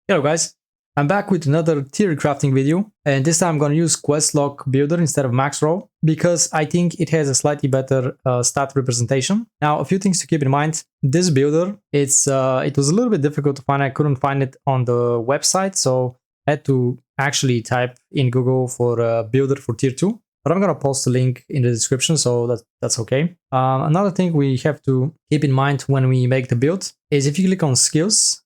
Hello guys, I'm back with another theory crafting video, and this time I'm going to use Questlog Builder instead of Max Roll because I think it has a slightly better stat representation. Now, a few things to keep in mind. This builder, it was a little bit difficult to find. I couldn't find it on the website, so I had to actually type in Google for builder for tier 2. But I'm going to post a link in the description, so that's okay. Another thing we have to keep in mind when we make the build is if you click on skills,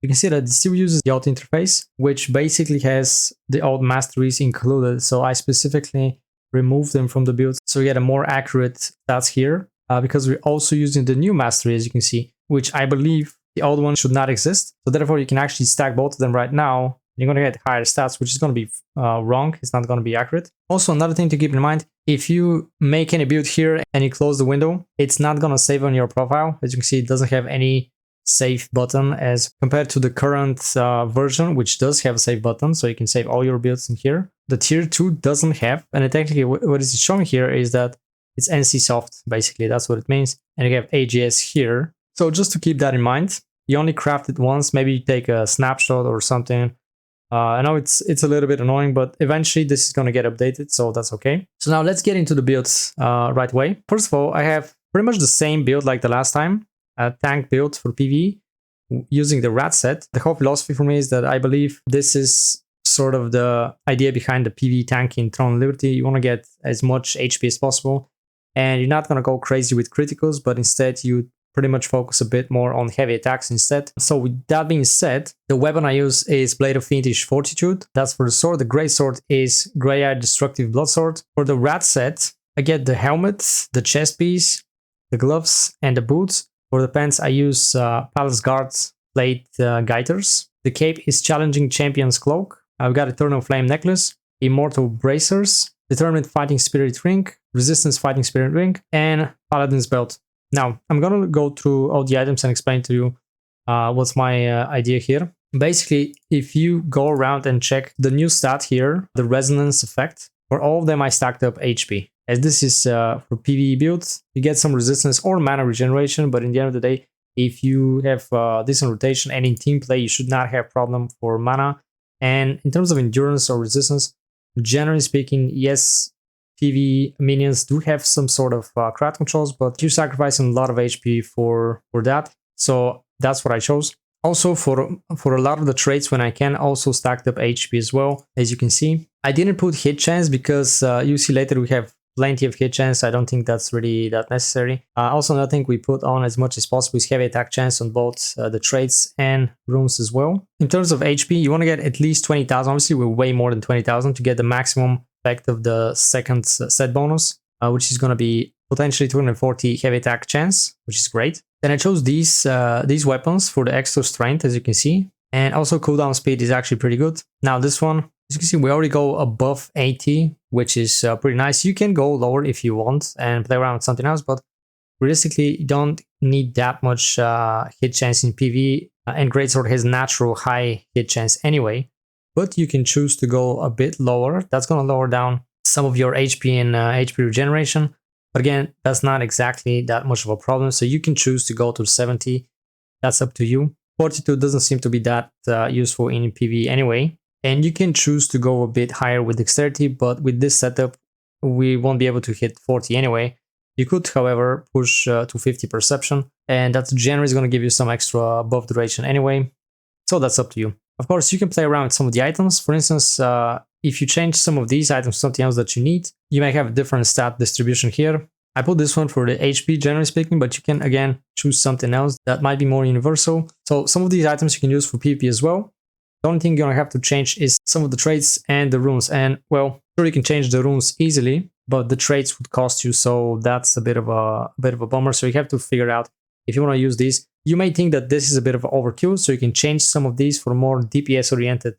you can see that it still uses the auto interface, which basically has the old masteries included. So I specifically removed them from the build so you get a more accurate stats here because we're also using the new mastery, as you can see, which I believe the old one should not exist. So therefore you can actually stack both of them right now. You're going to get higher stats, which is going to be wrong. It's not going to be accurate. Also, another thing to keep in mind, if you make any build here and you close the window, it's not going to save on your profile. As you can see, it doesn't have any save button as compared to the current version, which does have a save button, so you can save all your builds in here. The tier 2 doesn't have, and technically what is showing here is that it's NC soft, basically, that's what it means. And you have AGS here. So just to keep that in mind, you only craft it once, maybe you take a snapshot or something. I know it's a little bit annoying, but eventually this is going to get updated, so that's okay. So now let's get into the builds right away. First of all, I have pretty much the same build like the last time. A tank build for PvE using the rat set. The whole philosophy for me is that I believe this is sort of the idea behind the PvE tank in Throne of Liberty. You want to get as much HP as possible, and you're not going to go crazy with criticals, but instead you pretty much focus a bit more on heavy attacks instead. So with that being said, the weapon I use is Blade of Fiendish Fortitude. That's for the sword. The Grey Sword is Grey-Eyed Destructive Blood-Sword. For the rat set, I get the helmet, the chest piece, the gloves, and the boots. For the pants, I use Palace Guard Plate Gaiters. The cape is Challenging Champion's Cloak. I've got Eternal Flame Necklace, Immortal Bracers, Determined Fighting Spirit Ring, Resistance Fighting Spirit Ring, and Paladin's Belt. Now, I'm going to go through all the items and explain to you what's my idea here. Basically, if you go around and check the new stat here, the Resonance Effect, for all of them I stacked up HP. As this is for PvE builds, you get some resistance or mana regeneration, but in the end of the day, if you have decent rotation and in team play, you should not have problem for mana. And in terms of endurance or resistance, generally speaking, yes, PvE minions do have some sort of crowd controls, but you're sacrificing a lot of HP for that. So that's what I chose. Also, for a lot of the traits, when I can, also stacked up HP as well, as you can see. I didn't put hit chance because you see later we have plenty of hit chance. I don't think that's really that necessary. Also, another thing we put on as much as possible is heavy attack chance on both the traits and runes as well. In terms of HP, you want to get at least 20,000. Obviously, we're way more than 20,000 to get the maximum effect of the second set bonus, which is going to be potentially 240 heavy attack chance, which is great. Then I chose these weapons for the extra strength, as you can see. And also cooldown speed is actually pretty good. Now this one, as you can see, we already go above 80, which is pretty nice. You can go lower if you want and play around with something else, but realistically, you don't need that much hit chance in PvE, and Greatsword has natural high hit chance anyway, but you can choose to go a bit lower. That's going to lower down some of your HP and HP regeneration, but again, that's not exactly that much of a problem, so you can choose to go to 70. That's up to you. Fortitude doesn't seem to be that useful in PvE anyway. And you can choose to go a bit higher with dexterity, but with this setup, we won't be able to hit 40 anyway. You could, however, push to 50 perception, and that's generally going to give you some extra buff duration anyway. So that's up to you. Of course, you can play around with some of the items. For instance, if you change some of these items to something else that you need, you might have a different stat distribution here. I put this one for the HP, generally speaking, but you can, again, choose something else that might be more universal. So some of these items you can use for PvP as well. The only thing you're going to have to change is some of the traits and the runes. And, well, sure, you can change the runes easily, but the traits would cost you, so that's a bit of a bummer. So you have to figure out if you want to use these. You may think that this is a bit of an overkill, so you can change some of these for more DPS-oriented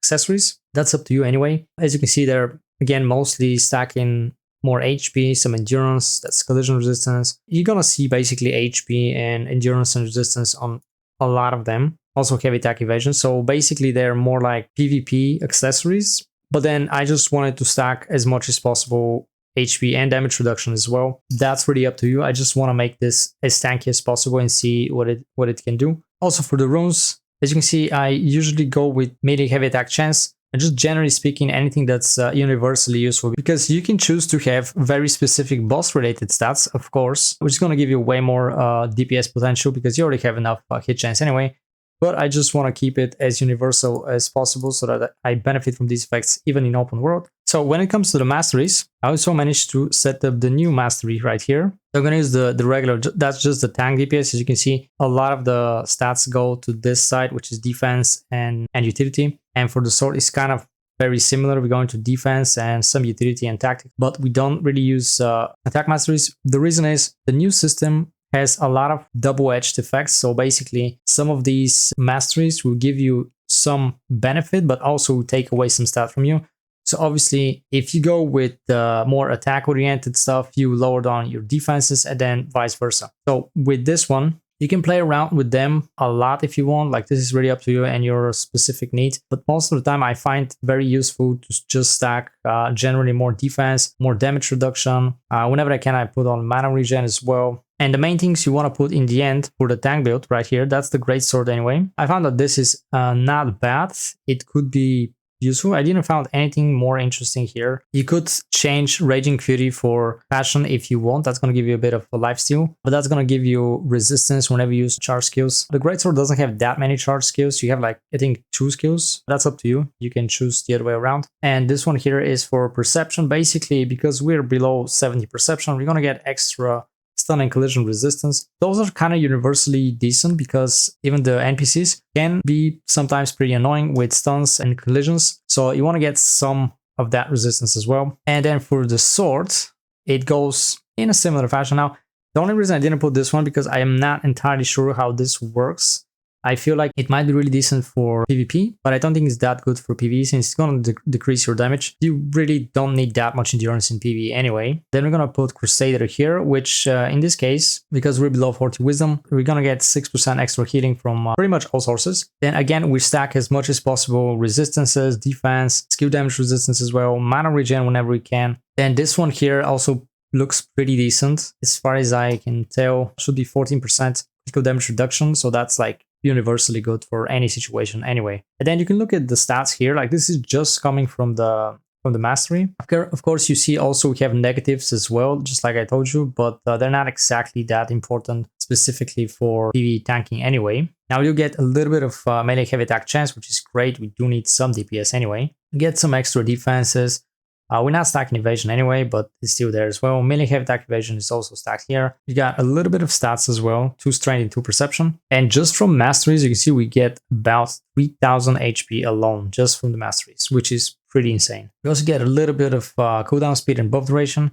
accessories. That's up to you anyway. As you can see, they're, again, mostly stacking more HP, some endurance, that's collision resistance. You're gonna see basically HP and endurance and resistance on a lot of them. Also heavy attack evasion. So basically they're more like PvP accessories. But then I just wanted to stack as much as possible HP and damage reduction as well. That's really up to you. I just want to make this as tanky as possible and see what it can do. Also for the runes, As you can see, I usually go with melee heavy attack chance. And just generally speaking, anything that's universally useful, because you can choose to have very specific boss related stats, of course, which is going to give you way more DPS potential because you already have enough hit chance anyway. But I just want to keep it as universal as possible so that I benefit from these effects even in open world. So when it comes to the masteries, I also managed to set up the new mastery right here. So I'm going to use the regular, that's just the tank DPS. As you can see, a lot of the stats go to this side, which is defense and utility. And for the sword, it's kind of very similar. We're going to defense and some utility and tactics, but we don't really use attack masteries. The reason is the new system has a lot of double-edged effects. So basically, some of these masteries will give you some benefit, but also take away some stat from you. So obviously, if you go with more attack-oriented stuff, you lower down your defenses and then vice versa. So with this one, you can play around with them a lot if you want. Like, this is really up to you and your specific needs. But most of the time, I find it very useful to just stack generally more defense, more damage reduction. Whenever I can, I put on mana regen as well. And the main things you want to put in the end for the tank build right here, that's the greatsword anyway. I found that this is not bad. It could be useful. I didn't find anything more interesting here. You could change Raging Fury for Passion if you want. That's going to give you a bit of a lifesteal, but that's going to give you resistance whenever you use charge skills. The greatsword doesn't have that many charge skills. You have like, I think 2 skills. That's up to you. You can choose the other way around. And this one here is for perception. Basically, because we're below 70 perception, we're going to get extra stun and collision resistance. Those are kind of universally decent because even the NPCs can be sometimes pretty annoying with stuns and collisions. So you want to get some of that resistance as well. And then for the sword, it goes in a similar fashion. Now, the only reason I didn't put this one because I am not entirely sure how this works. I feel like it might be really decent for PvP, but I don't think it's that good for PvE since it's going to decrease your damage. You really don't need that much endurance in PvE anyway. Then we're going to put Crusader here, which in this case, because we're below 40 wisdom, we're going to get 6% extra healing from pretty much all sources. Then again, we stack as much as possible resistances, defense, skill damage resistance as well, mana regen whenever we can. Then this one here also looks pretty decent. As far as I can tell, should be 14% critical damage reduction. So that's like universally good for any situation anyway. And then you can look at the stats here. Like, this is just coming from the mastery. Of course, you see also we have negatives as well, just like I told you, but they're not exactly that important specifically for PvE tanking anyway. Now you get a little bit of melee heavy attack chance, which is great. We do need some DPS anyway. Get some extra defenses. We're not stacking evasion anyway, but it's still there as well. Melee heavy attack evasion is also stacked here. You got a little bit of stats as well, 2 strength and 2 perception. And just from masteries, you can see we get about 3000 HP alone just from the masteries, which is pretty insane. We also get a little bit of cooldown speed and buff duration.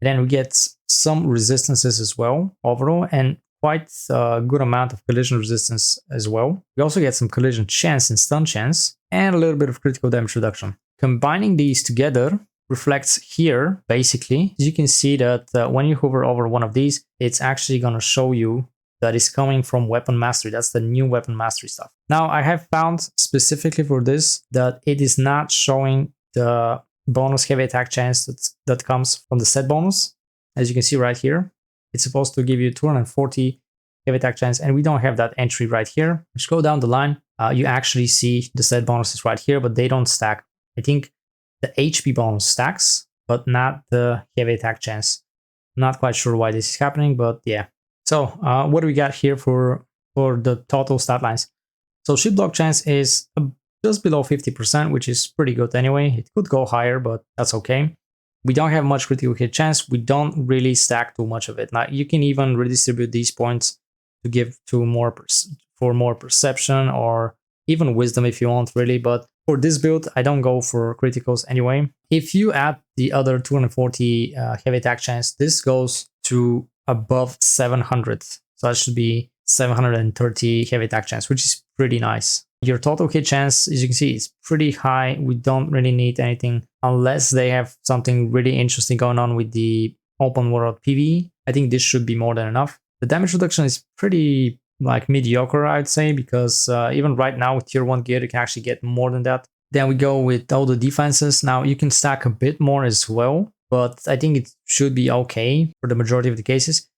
And then we get some resistances as well overall, and quite a good amount of collision resistance as well. We also get some collision chance and stun chance, and a little bit of critical damage reduction. Combining these together reflects here, basically. As you can see that when you hover over one of these, it's actually going to show you that it's coming from weapon mastery. That's the new weapon mastery stuff. Now, I have found specifically for this that it is not showing the bonus heavy attack chance that comes from the set bonus. As you can see right here, it's supposed to give you 240 heavy attack chance, and we don't have that entry right here. Just go down the line, you actually see the set bonuses right here, but they don't stack. I think the HP bonus stacks, but not the heavy attack chance. I'm not quite sure why this is happening, but yeah. So what do we got here for the total stat lines? So shield block chance is just below 50%, which is pretty good anyway. It could go higher, but that's okay. We don't have much critical hit chance. We don't really stack too much of it. Now you can even redistribute these points to give to more perception or even wisdom if you want, really. But for this build, I don't go for criticals anyway. If you add the other 240 heavy attack chance, this goes to above 700. So that should be 730 heavy attack chance, which is pretty nice. Your total hit chance, as you can see, is pretty high. We don't really need anything unless they have something really interesting going on with the open world PvE. I think this should be more than enough. The damage reduction is pretty like mediocre, I'd say, because even right now with tier 1 gear, you can actually get more than that. Then we go with all the defenses. Now you can stack a bit more as well, but I think it should be okay for the majority of the cases.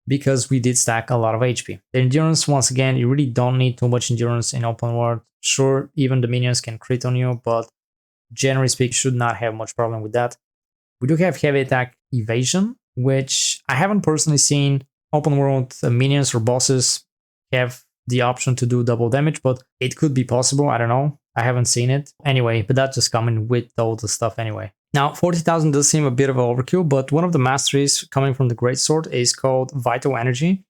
because we did stack a lot of HP. The endurance, once again, you really don't need too much endurance in open world. Sure, even the minions can crit on you, but generally speaking, should not have much problem with that. We do have heavy attack evasion, which I haven't personally seen open world minions or bosses have the option to do double damage, but it could be possible. I don't know. I haven't seen it. Anyway, but that's just coming with all the stuff anyway. Now, 40,000 does seem a bit of an overkill, but one of the masteries coming from the Greatsword is called Vital Energy,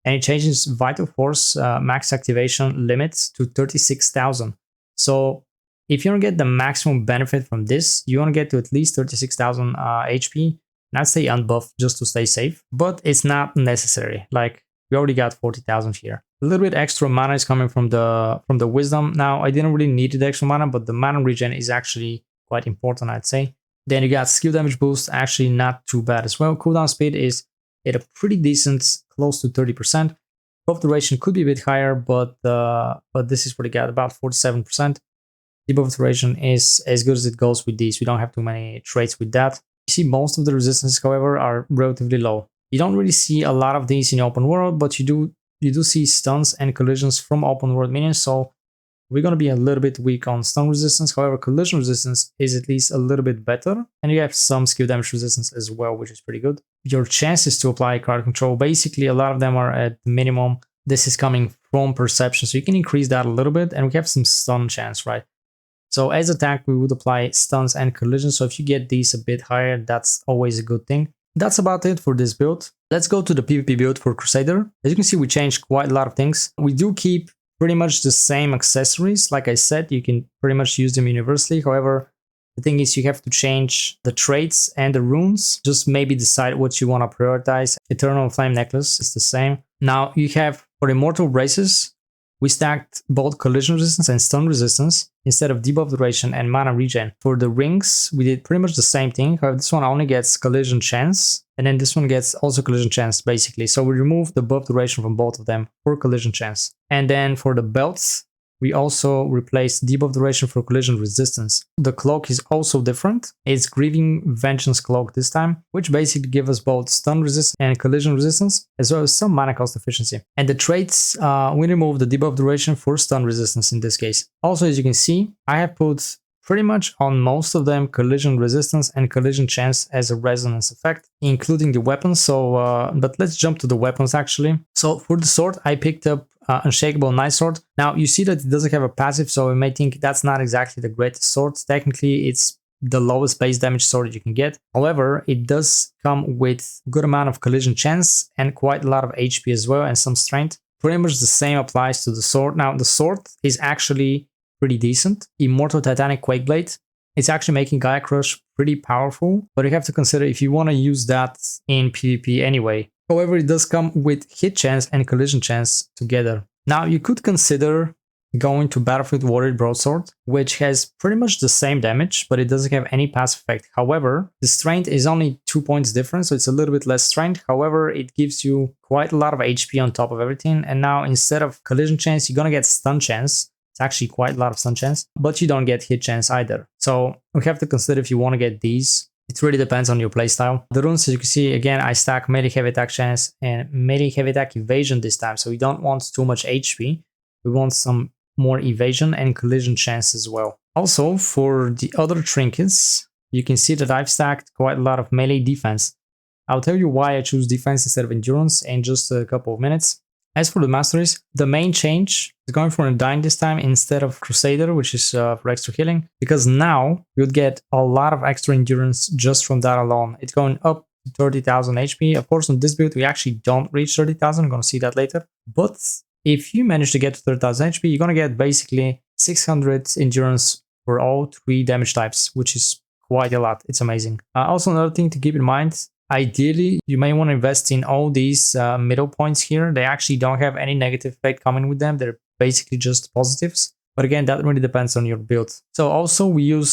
and it changes Vital Force max activation limits to 36,000. So if you want to get the maximum benefit from this, you want to get to at least 36,000 HP. And I'd say unbuff just to stay safe, but it's not necessary. Like, we already got 40,000 here. A little bit extra mana is coming from the Wisdom. Now, I didn't really need the extra mana, but the mana regen is actually quite important, I'd say. Then you got skill damage boost, actually not too bad as well. Cooldown speed is at a pretty decent, close to 30%. Buff duration could be a bit higher, but this is what you got, about 47%. Debuff duration is as good as it goes with these. We don't have too many traits with that. You see most of the resistances, however, are relatively low. You don't really see a lot of these in open world, but you do see stuns and collisions from open world minions, so we're going to be a little bit weak on stun resistance. However, collision resistance is at least a little bit better, and you have some skill damage resistance as well, which is pretty good. Your chances to apply crowd control, basically a lot of them are at minimum. This is coming from perception, so you can increase that a little bit, and we have some stun chance, right? So as attack, we would apply stuns and collision, so if you get these a bit higher, that's always a good thing. That's about it for this build. Let's go to the PvP build for Crusader. As you can see, we changed quite a lot of things. We do keep pretty much the same accessories. Like I said, you can pretty much use them universally. However, the thing is you have to change the traits and the runes. Just maybe decide what you want to prioritize. Eternal Flame Necklace is the same. Now you have, for Immortal Braces, we stacked both collision resistance and stun resistance instead of debuff duration and mana regen. For the rings, we did pretty much the same thing. However, this one only gets collision chance, and then this one gets also collision chance, basically. So we removed the buff duration from both of them for collision chance. And then for the belts, we also replaced debuff duration for collision resistance. The cloak is also different. It's Grieving Vengeance Cloak this time, which basically gives us both stun resistance and collision resistance, as well as some mana cost efficiency. And the traits, we removed the debuff duration for stun resistance in this case. Also, as you can see, I have put pretty much on most of them collision resistance and collision chance as a resonance effect, including the weapons. So, but let's jump to the weapons actually. So for the sword, I picked up Unshakable Night Sword. Now you see that it doesn't have a passive, so you may think that's not exactly the greatest sword. Technically, it's the lowest base damage sword you can get. However, it does come with a good amount of collision chance and quite a lot of HP as well, and some strength. Pretty much the same applies to the sword. Now the sword is actually pretty decent. Immortal Titanic Quakeblade. It's actually making Gaia Crush pretty powerful, but you have to consider if you want to use that in PvP anyway. However, it does come with hit chance and collision chance together. Now, you could consider going to Battlefield Warrior Broadsword, which has pretty much the same damage, but it doesn't have any passive effect. However, the strength is only 2 points different, so it's a little bit less strength. However, it gives you quite a lot of HP on top of everything. And now, instead of collision chance, you're going to get stun chance. It's actually quite a lot of stun chance, but you don't get hit chance either. So we have to consider if you want to get these. It really depends on your playstyle. The runes, as you can see, again, I stack melee heavy attack chance and melee heavy attack evasion this time. So we don't want too much HP. We want some more evasion and collision chance as well. Also, for the other trinkets, you can see that I've stacked quite a lot of melee defense. I'll tell you why I choose defense instead of endurance in just a couple of minutes. As for the masteries, the main change is going for Undying this time instead of Crusader, which is for extra healing, because now you would get a lot of extra endurance just from that alone. It's going up to 30,000 HP. Of course, on this build, we actually don't reach 30,000. I'm going to see that later. But if you manage to get to 30,000 HP, you're going to get basically 600 endurance for all 3 damage types, which is quite a lot. It's amazing. Also, another thing to keep in mind, ideally, you may want to invest in all these middle points here. They actually don't have any negative effect coming with them. They're basically just positives. But again, that really depends on your build. So also we use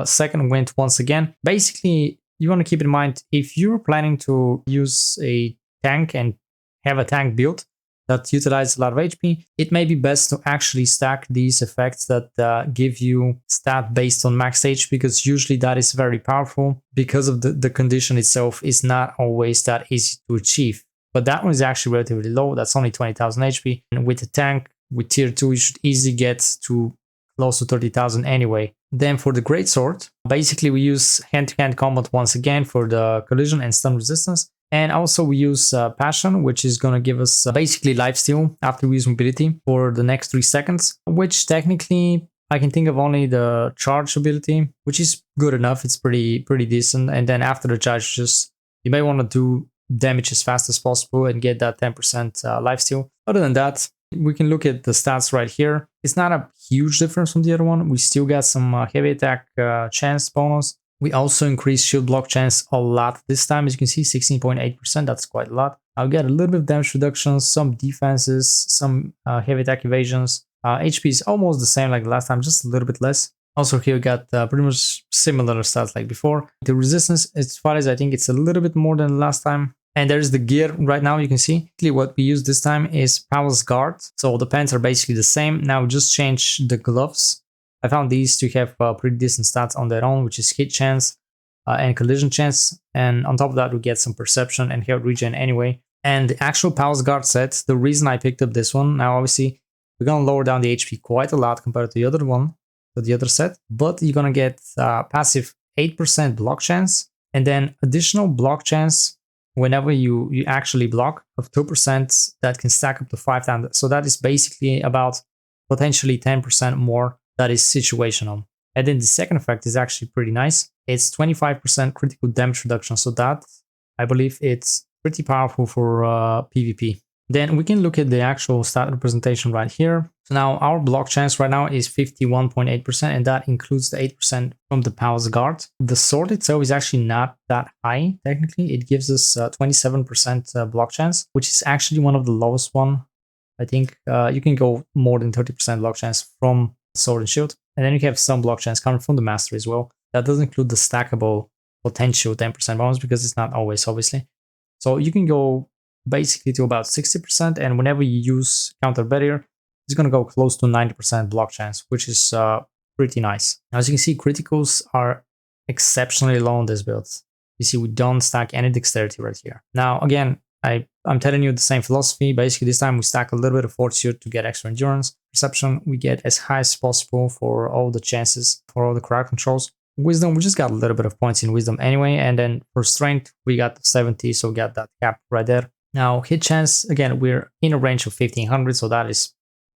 Second Wind once again. Basically, you want to keep in mind, if you're planning to use a tank and have a tank build that utilizes a lot of HP, it may be best to actually stack these effects that give you stat based on max HP, because usually that is very powerful because of the condition itself is not always that easy to achieve. but that one is actually relatively low. That's only 20,000 HP. And with the tank, with tier 2, you should easily get to close to 30,000 anyway. Then for the greatsword, basically we use hand-to-hand combat once again for the collision and stun resistance. And also we use passion, which is going to give us basically lifesteal after we use mobility for the next 3 seconds, which technically I can think of only the charge ability, which is good enough. It's pretty decent. And then after the charge, just you may want to do damage as fast as possible and get that 10% lifesteal. Other than that, we can look at the stats right here. It's not a huge difference from the other one. We still got some heavy attack chance bonus. We also increased shield block chance a lot this time. As you can see, 16.8%. That's quite a lot. I'll get a little bit of damage reduction, some defenses, some heavy attack evasions. HP is almost the same like the last time, just a little bit less. Also here we got pretty much similar stats like before. The resistance, as far as I think, it's a little bit more than last time. And there's the gear right now. You can see what we use this time is Palace Guard. So the pants are basically the same. Now just change the gloves. I found these to have pretty decent stats on their own, which is hit chance and collision chance. And on top of that, we get some perception and health regen anyway. And the actual Palace Guard set, the reason I picked up this one, now obviously we're going to lower down the HP quite a lot compared to the other one, to the other set. But you're going to get passive 8% block chance and then additional block chance whenever you actually block of 2% that can stack up to 5 times. So that is basically about potentially 10% more. That is situational. And then the second effect is actually pretty nice. It's 25% critical damage reduction. So that, I believe it's pretty powerful for PvP. Then we can look at the actual stat representation right here. So now our block chance right now is 51.8%, and that includes the 8% from the Palace Guard. The sword itself is actually not that high, technically. It gives us 27% block chance, which is actually one of the lowest one. I think you can go more than 30% block chance from sword and shield. And then you have some block chance coming from the mastery as well. That doesn't include the stackable potential 10% bonus because it's not always, obviously. So you can go basically to about 60%, and whenever you use counter barrier, it's going to go close to 90% block chance, which is pretty nice. Now, as you can see, criticals are exceptionally low on this build. You see, we don't stack any dexterity right here. Now, again, I'm telling you the same philosophy. Basically, this time we stack a little bit of fortitude to get extra endurance. Perception, we get as high as possible for all the chances, for all the crowd controls. Wisdom, we just got a little bit of points in wisdom anyway. And then for strength, we got 70, so we got that cap right there. Now, hit chance, again, we're in a range of 1500, so that is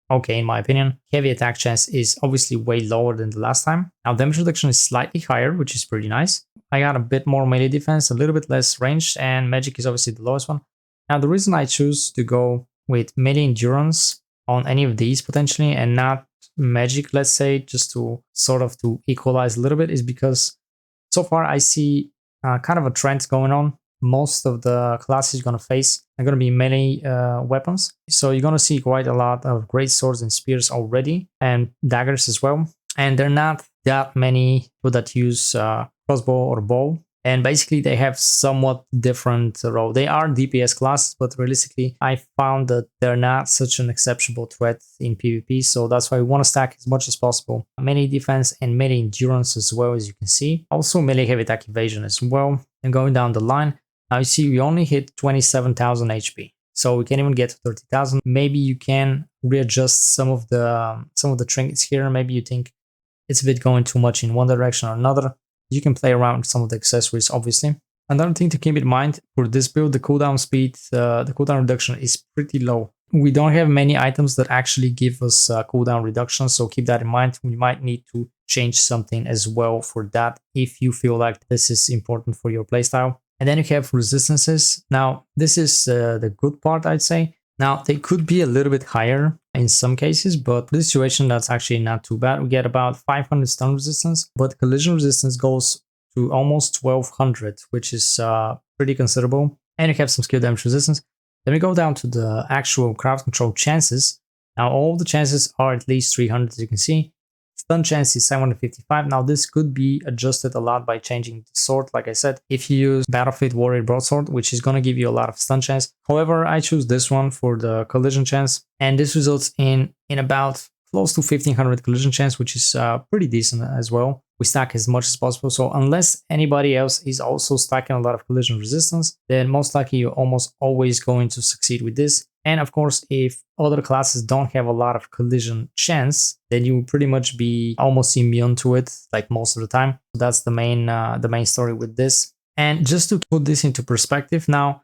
okay in my opinion. Heavy attack chance is obviously way lower than the last time. Now, damage reduction is slightly higher, which is pretty nice. I got a bit more melee defense, a little bit less range, and magic is obviously the lowest one. Now, the reason I choose to go with melee endurance on any of these potentially and not magic, let's say, just to sort of to equalize a little bit, is because so far I see kind of a trend going on. Most of the classes you're going to face are going to be melee weapons. So you're going to see quite a lot of great swords and spears already, and daggers as well. And they're not that many people that use crossbow or bow. And basically they have somewhat different role. They are DPS classes, but realistically, I found that they're not such an exceptional threat in PvP. So that's why we want to stack as much as possible. Melee defense and melee endurance as well, as you can see. Also melee heavy attack evasion as well. And going down the line, now you see we only hit 27,000 HP. So we can't even get to 30,000. Maybe you can readjust some of the trinkets here. Maybe you think it's a bit going too much in one direction or another. You can play around with some of the accessories, obviously. Another thing to keep in mind for this build, the cooldown speed, the cooldown reduction is pretty low. We don't have many items that actually give us cooldown reduction, so keep that in mind. We might need to change something as well for that if you feel like this is important for your playstyle. And then you have resistances. Now, this is the good part, I'd say. Now, they could be a little bit higher in some cases, but for this situation, that's actually not too bad. We get about 500 stun resistance, but collision resistance goes to almost 1200, which is pretty considerable. And you have some skill damage resistance. Then we go down to the actual crowd control chances. Now, all the chances are at least 300, as you can see. Stun chance is 755. Now, this could be adjusted a lot by changing the sword. Like I said, if you use Battlefield Warrior Broadsword, which is going to give you a lot of stun chance. However, I choose this one for the collision chance. And this results in about close to 1500 collision chance, which is pretty decent as well. we stack as much as possible. So unless anybody else is also stacking a lot of collision resistance, then most likely you're almost always going to succeed with this. And of course, if other classes don't have a lot of collision chance, then you will pretty much be almost immune to it, like most of the time. So that's the main story with this. And just to put this into perspective, now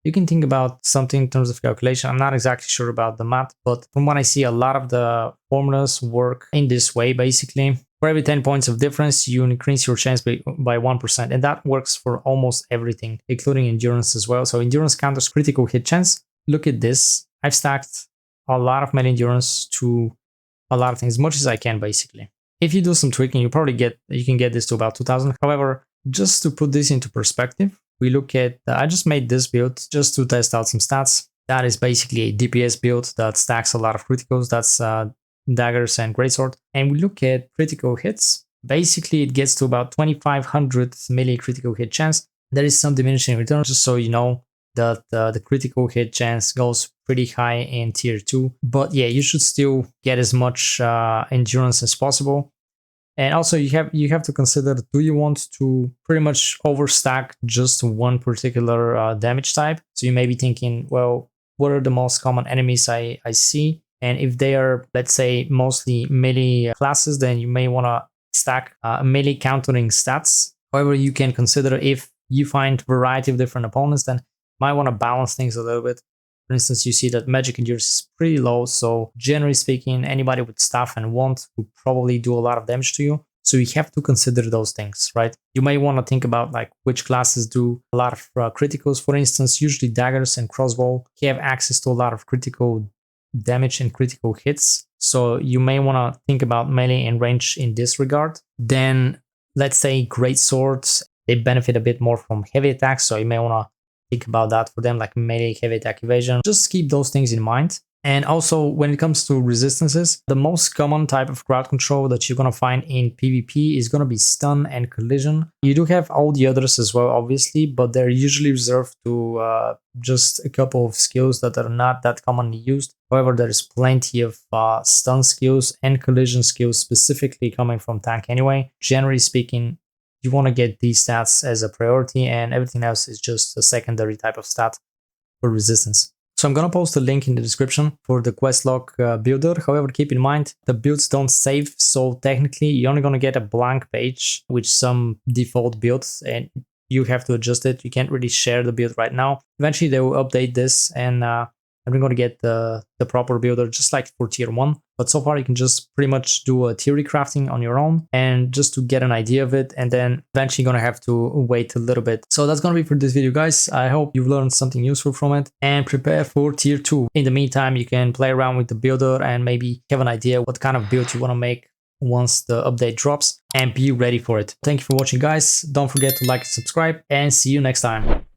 you can think about something in terms of calculation. I'm not exactly sure about the math, but from what I see, a lot of the formulas work in this way. Basically, for every 10 points of difference, you increase your chance by 1%. And that works for almost everything, including endurance as well. So endurance counters critical hit chance. Look at this. I've stacked a lot of melee endurance to a lot of things, as much as I can, basically. If you do some tweaking, you can get this to about 2000. However, just to put this into perspective, we look at, I just made this build just to test out some stats. That is basically a DPS build that stacks a lot of criticals. That's daggers and greatsword. And we look at critical hits. Basically, it gets to about 2500 melee critical hit chance. There is some diminishing return, just so you know that the critical hit chance goes pretty high in tier 2. But yeah, you should still get as much endurance as possible. And also you have to consider, do you want to pretty much overstack just one particular damage type? So you may be thinking, well, what are the most common enemies I see? And if they are, let's say, mostly melee classes, then you may want to stack melee countering stats. However, you can consider, if you find variety of different opponents, then you might want to balance things a little bit. For instance, you see that magic endurance is pretty low, so generally speaking, anybody with staff and wand will probably do a lot of damage to you. So you have to consider those things, right? You may want to think about like which classes do a lot of criticals. For instance, usually daggers and crossbow have access to a lot of critical damage and critical hits. So you may want to think about melee and range in this regard. Then let's say great swords, they benefit a bit more from heavy attacks, so you may want to think about that for them, like melee, heavy attack, evasion. Just keep those things in mind. And also, when it comes to resistances, the most common type of crowd control that you're going to find in PvP is going to be stun and collision. You do have all the others as well, obviously, but they're usually reserved to just a couple of skills that are not that commonly used. However, there is plenty of stun skills and collision skills specifically coming from tank anyway. Generally speaking, you want to get these stats as a priority, and everything else is just a secondary type of stat for resistance. So I'm going to post a link in the description for the Questlog Builder. However, keep in mind, the builds don't save, so technically you're only going to get a blank page with some default builds, and you have to adjust it. You can't really share the build right now. Eventually they will update this, and we're going to get the proper builder just like for tier 1. But so far you can just pretty much do a theory crafting on your own, and just to get an idea of it, and then eventually you're going to have to wait a little bit. So that's going to be for this video, guys. I hope you've learned something useful from it, and prepare for tier 2. In the meantime, you can play around with the builder and maybe have an idea what kind of build you want to make once the update drops, and be ready for it. Thank you for watching, guys. Don't forget to like and subscribe, and see you next time.